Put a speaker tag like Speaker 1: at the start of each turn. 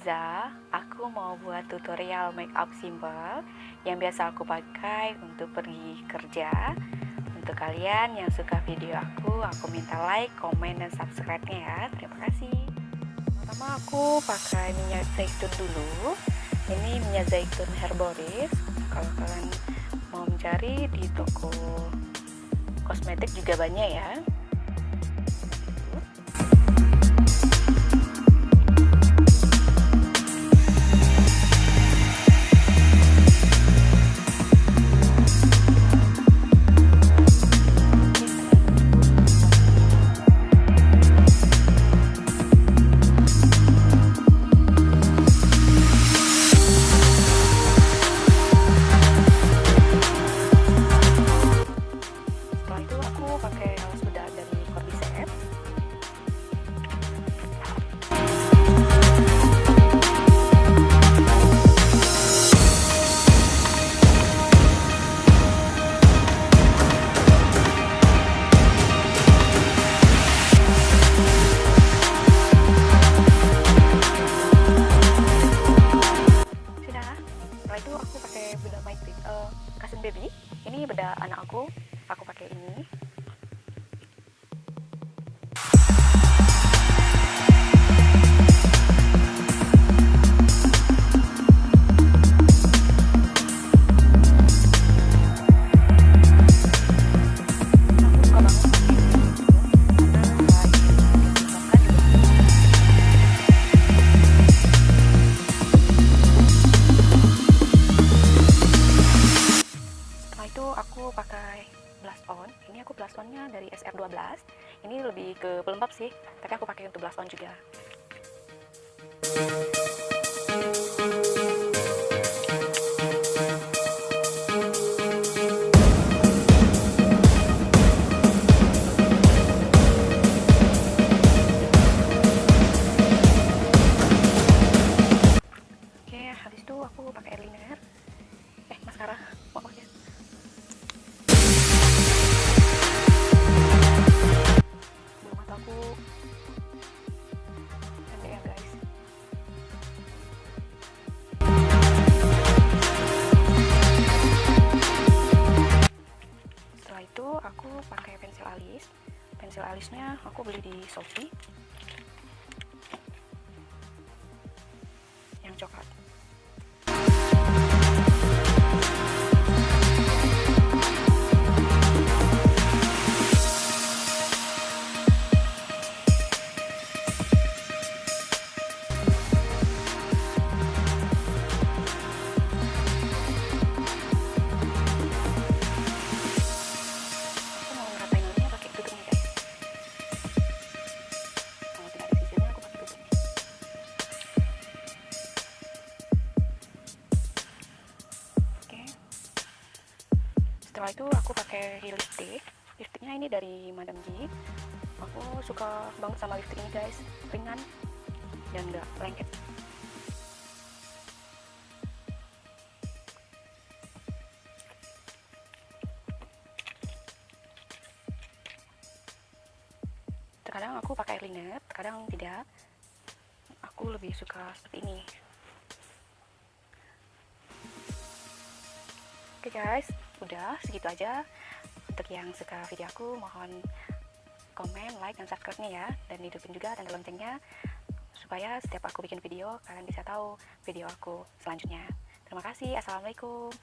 Speaker 1: Liza, aku mau buat tutorial makeup simple yang biasa aku pakai untuk pergi kerja. Untuk kalian yang suka video aku minta like, komen, dan subscribe-nya ya. Terima kasih. Pertama aku pakai minyak zaitun dulu. Ini minyak zaitun herborist. Kalau kalian mau mencari di toko kosmetik juga banyak ya. Pakai alas bedak dari cordyceps. Sudah. Setelah itu aku pakai bedak cousin baby. Ini bedak anak aku pakai ini. Aku pakai blush on. Ini aku blush onnya dari SR12. Ini lebih ke pelembab sih, tapi aku pakai untuk blush on juga. Oke, habis itu aku pakai eyeliner. Mascara. Maaf ya. Aku pendek ya guys. Setelah itu aku pakai pensil alis. Pensil alisnya aku beli di Shopee yang coklat. Setelah itu aku pakai lipstick. Lipsticknya ini dari madamgie. Aku suka banget sama lipstick ini guys, ringan dan nggak lengket. Terkadang aku pakai eyeliner, terkadang tidak. Aku lebih suka seperti ini. Oke guys, udah segitu aja. Untuk yang suka video aku, mohon komen, like, dan subscribe-nya ya. Dan hidupin juga tanda loncengnya, supaya setiap aku bikin video, kalian bisa tahu video aku selanjutnya. Terima kasih, assalamualaikum.